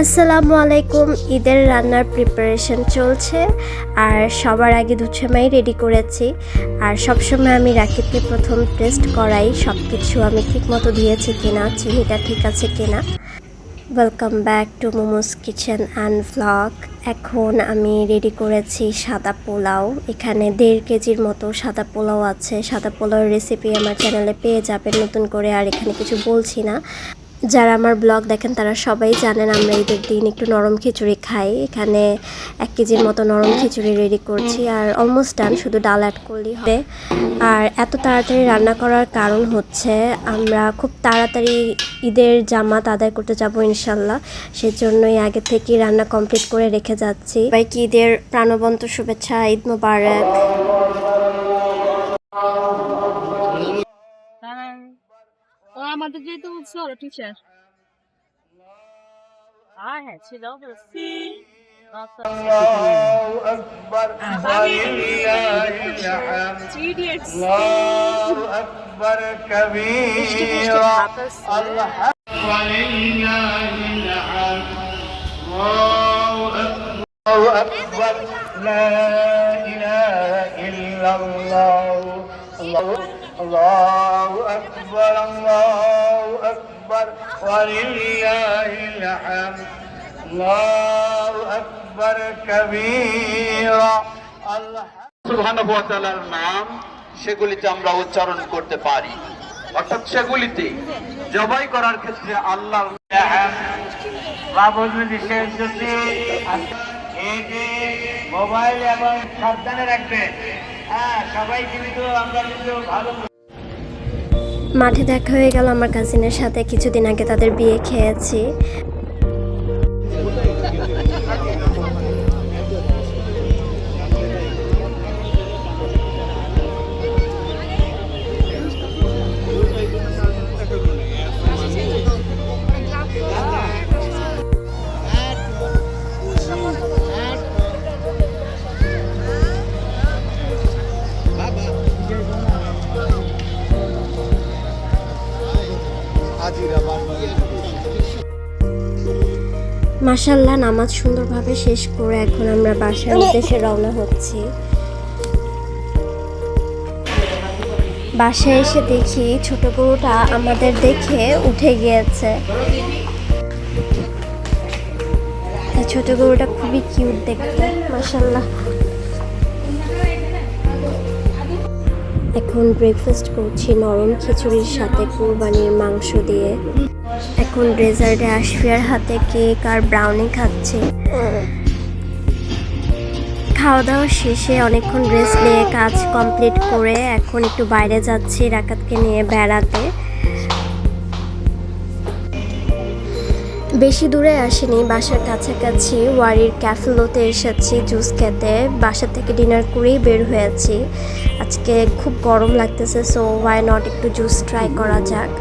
আসসালামু আলাইকুম। ঈদের রান্নার প্রিপারেশন চলছে আর সবার আগে দুধ সেমাই রেডি করেছি। আর সবসময় আমি রাকিবকে প্রথম টেস্ট করাই সব কিছু আমি ঠিকমতো দিয়েছি কিনা, চিনিটা ঠিক আছে কিনা। Welcome back to momos kitchen and vlog. এখন আমি রেডি করেছি সাদা পোলাও। এখানে 1.5 কেজির মতো সাদা পোলাও আছে। সাদা পোলাওর রেসিপি আমার চ্যানেলে পেয়ে যাবেন নতুন করে, আর এখানে কিছু বলছি না। যারা আমার ব্লগ দেখেন তারা সবাই জানেন আমরা ঈদের দিন একটু নরম খিচুড়ি খাই। এখানে 1 কেজির মতো নরম খিচুড়ি রেডি করছি আর অলমোস্ট ডান, শুধু ডাল অ্যাড করলেই হবে। আর এত তাড়াতাড়ি রান্না করার কারণ হচ্ছে আমরা খুব তাড়াতাড়ি ঈদের জামাত আদায় করতে যাবো ইনশাল্লাহ, সেজন্যই আগে থেকেই রান্না কমপ্লিট করে রেখে যাচ্ছি। সবাইকে ঈদের প্রাণবন্ত শুভেচ্ছা, ঈদ মোবারক। আমাদের যেহেতু উৎসব টিচার হ্যাঁ ছিল الله أكبر ولله الحمد الله أكبر كبيرا الحمد ولله الحمد الله أكبر لا إله إلا الله الله أكبر ولله الحمد الله أكبر كبيرا সুবহানাহু ওয়া তাআলার নাম সেগুলিতে আমরা উচ্চারণ করতে পারি, অর্থাৎ সেগুলিতে জবাই করার ক্ষেত্রে আল্লাহর মোবাইল এবং সাবধানে রাখবেন। সবাই কিন্তু আমরা কিন্তু ভালো। মাঠে দেখা হয়ে গেল আমার কাজিনের সাথে, কিছুদিন আগে তাদের বিয়ে খেয়েছি। মাশাআল্লাহ, নামাজ সুন্দরভাবে শেষ করে এখন আমরা বাসার উদ্দেশ্যে রওনা হচ্ছি। বাসায় এসে দেখি ছোট গরুটা আমাদের দেখে উঠে গিয়েছে। ছোট গরুটা খুবই কিউট দেখতে, মাশাআল্লাহ। এখন ব্রেকফাস্ট করছি নরম খিচুড়ির সাথে কুরবানির মাংস দিয়ে। এখন ডেজার্টে আশফিয়ার হাতে কেক আর ব্রাউনি খাচ্ছি। খাওয়া দাওয়া শেষে অনেকক্ষণ রেস্ট নিয়ে কাজ কমপ্লিট করে এখন একটু বাইরে যাচ্ছি রাকাতকে নিয়ে বেড়াতে। বেশি দূরে আসিনি, বাসার কাছাকাছি ওয়ারির ক্যাফেলোতে এসেছি জুস খেতে। বাসা থেকে ডিনার করেই বের হয়েছি। আজকে খুব গরম লাগতেছে, সো ওয়াই নট একটু জুস ট্রাই করা যাক।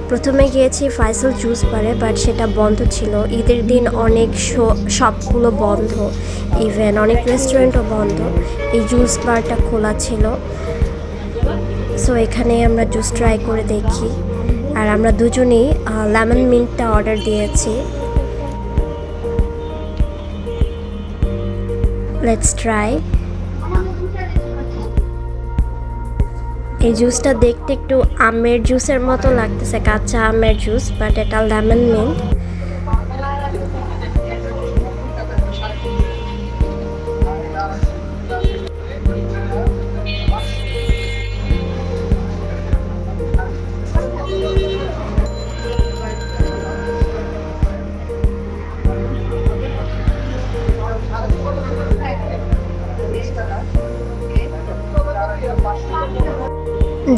প্রথমে গিয়েছি ফাইসাল জুস বারে, বাট সেটা বন্ধ ছিল। ঈদের দিন অনেক শপগুলো বন্ধ, ইভেন অনেক রেস্টুরেন্টও বন্ধ। এই জুস বারটা খোলা ছিল, সো এখানে আমরা জুস ট্রাই করে দেখি। আর আমরা দুজনেই লেমন মিন্টটা অর্ডার দিয়েছি। Let's try. এই জুসটা দেখতে একটু আমের জুসের মতো লাগতেছে, কাঁচা আমের জুস, বাট এটা লেমন মিন্ট।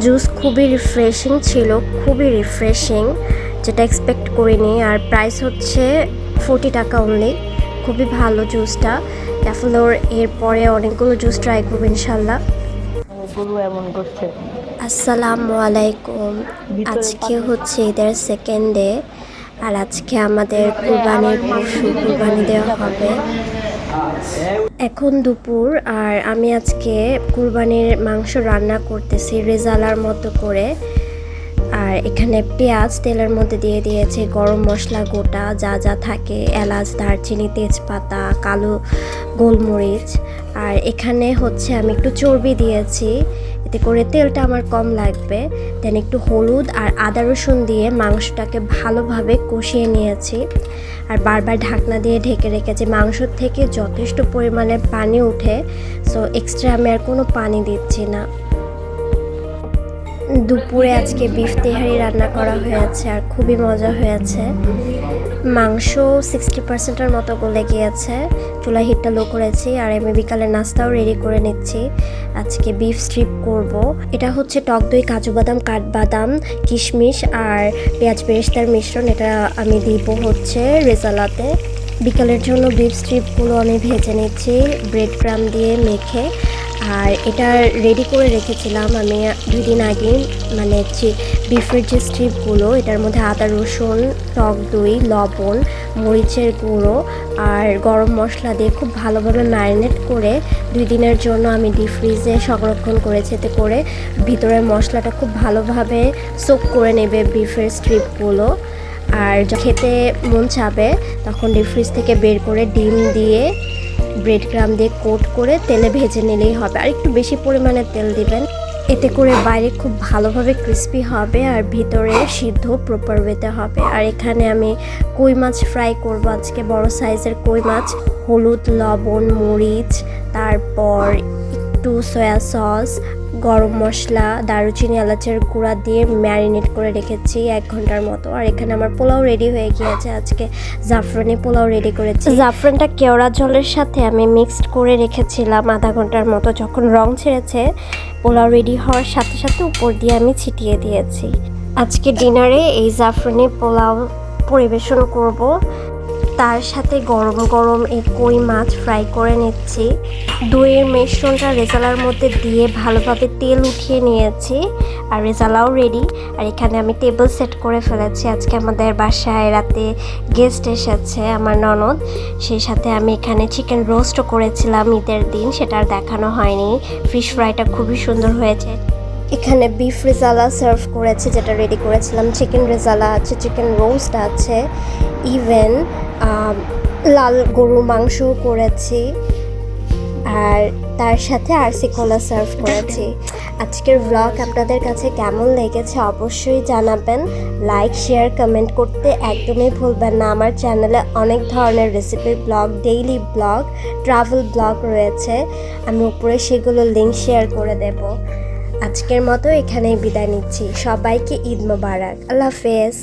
জুস খুবই রিফ্রেশিং ছিল, খুবই রিফ্রেশিং, যেটা এক্সপেক্ট করিনি। আর প্রাইস হচ্ছে 40 টাকা অনলি। খুবই ভালো জুসটা। ক্যাফেলোর এরপরে অনেকগুলো জুস ট্রাই করবো ইনশাল্লাহ। আসসালামু আলাইকুম। আজকে হচ্ছে ঈদের সেকেন্ড ডে, আর আজকে আমাদের কুরবানির পশু কুরবানি দেওয়া হবে। এখন দুপুর, আর আমি আজকে কুরবানির মাংস রান্না করতেছি রেজালার মতো করে। আর আর এখানে পেঁয়াজ তেলের মধ্যে দিয়ে দিয়েছি, গরম মশলা গোটা যা যা থাকে, এলাচ, দারচিনি, তেজপাতা, কালো গোলমরিচ। আর এখানে হচ্ছে আমি একটু চর্বি দিয়েছি, এতে করে তেলটা আমার কম লাগবে। দেন একটু হলুদ আর আদা রসুন দিয়ে মাংসটাকে ভালোভাবে কষিয়ে নিয়েছি। আর বারবার ঢাকনা দিয়ে ঢেকে রেখেছি। মাংস থেকে যথেষ্ট পরিমাণে পানি ওঠে, সো এক্সট্রা আমি আর কোনো পানি দিচ্ছি না। দুপুরে আজকে বিফ তেহারি রান্না করা হয়েছে আর খুবই মজা হয়েছে। মাংস 60%-এর মতো গলে গিয়েছে। চুলা হিটটা লো করেছি আর আমি বিকালে নাস্তাও রেডি করে নিচ্ছি। আজকে বিফ স্ট্রিপ করব। এটা হচ্ছে টক দই, কাজু বাদাম, কাঠবাদাম, কিশমিশ আর পেঁয়াজ বেরেস্তার মিশ্রণ। এটা আমি দিব হচ্ছে রেজালাতে। বিকালের জন্য বিফ স্ট্রিপগুলো আমি ভেজে নিচ্ছি ব্রেড ক্রাম দিয়ে মেখে। আর এটা রেডি করে রেখেছিলাম আমি 2 দিন আগে, মানে বিফের যে স্ট্রিপগুলো, এটার মধ্যে আদা রসুন, টক দই, লবণ, মরিচের গুঁড়ো আর গরম মশলা দিয়ে খুব ভালোভাবে ম্যারিনেট করে 2 দিনের জন্য আমি ডিপ ফ্রিজে সংরক্ষণ করেছি। এতে করে ভিতরের মশলাটা খুব ভালোভাবে সোক করে নেবে বিফের স্ট্রিপগুলো। আর খেতে মন চাবে তখন ডিপ ফ্রিজ থেকে বের করে ডিম দিয়ে ব্রেড ক্রাম দিয়ে কোট করে তেলে ভেজে নিলেই হবে। আর একটু বেশি পরিমাণে তেল দিবেন, এতে করে বাইরে খুব ভালোভাবে ক্রিস্পি হবে আর ভিতরে সিদ্ধ প্রপার ওয়েতে হবে। আর এখানে আমি কই মাছ ফ্রাই করব আজকে, বড় সাইজের কই মাছ। হলুদ, লবণ, মরিচ, তারপর একটু সয়া সস, গরম মশলা, দারুচিনি, এলাচের গুঁড়া দিয়ে ম্যারিনেট করে রেখেছি 1 ঘন্টার মতো। আর এখানে আমার পোলাও রেডি হয়ে গিয়েছে। আজকে জাফরানি পোলাও রেডি করেছি। জাফরানটা কেওড়া জলের সাথে আমি মিক্সড করে রেখেছিলাম আধা ঘন্টার মতো। যখন রং ছেড়েছে, পোলাও রেডি হওয়ার সাথে সাথে উপর দিয়ে আমি ছিটিয়ে দিয়েছি। আজকে ডিনারে এই জাফরানি পোলাও পরিবেশন করব। তার সাথে গরম গরম এই কই মাছ ফ্রাই করে নিচ্ছি। দইয়ের মিশ্রণটা রেজালার মধ্যে দিয়ে ভালোভাবে তেল উঠিয়ে নিয়েছি আর রেজালাও রেডি। আর এখানে আমি টেবিল সেট করে ফেলেছি। আজকে আমাদের বাসায় রাতে গেস্ট এসেছে, আমার ননদ। সেই সাথে আমি এখানে চিকেন রোস্টও করেছিলাম ঈদের দিন, সেটা আর দেখানো হয়নি। ফিশ ফ্রাইটা খুবই সুন্দর হয়েছে। এখানে বিফ রেজালা সার্ভ করেছি, যেটা রেডি করেছিলাম। চিকেন রেজালা আছে, চিকেন রোস্ট আছে, ইভেন লাল গরুর মাংসও করেছি। আর তার সাথে আরসি কোলা সার্ভ করেছি। আজকের ব্লগ আপনাদের কাছে কেমন লেগেছে অবশ্যই জানাবেন। লাইক, শেয়ার, কমেন্ট করতে একদমই ভুলবেন না। আমার চ্যানেলে অনেক ধরনের রেসিপির blog, daily blog, travel blog রয়েছে। আমি উপরে সেগুলো লিঙ্ক শেয়ার করে দেব। আজকের মতো এখানেই বিদায় নিচ্ছি। সবাইকে ঈদ মোবারক। আল্লাহ হাফেজ।